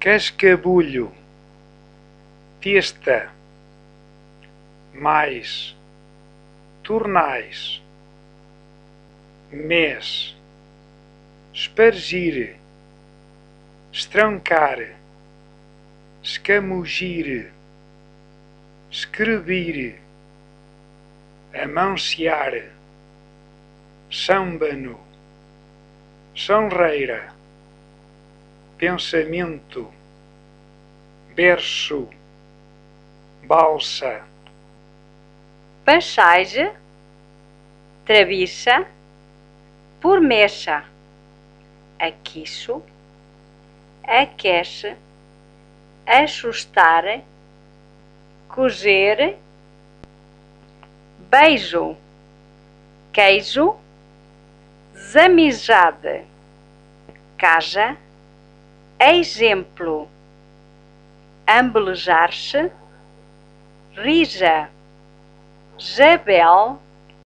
cascabulho, testa, mais, tornais, mês, espargir, estrancar, escamugir, escrevir, amanciar, sâmbano, sonreira, pensamento, berço, balsa, passagem, travessa, pormecha, aqueço, aquece, ajustar, cozer, beijo, queijo, zamizade, casa, exemplo, embelejar-se, rija, jabel,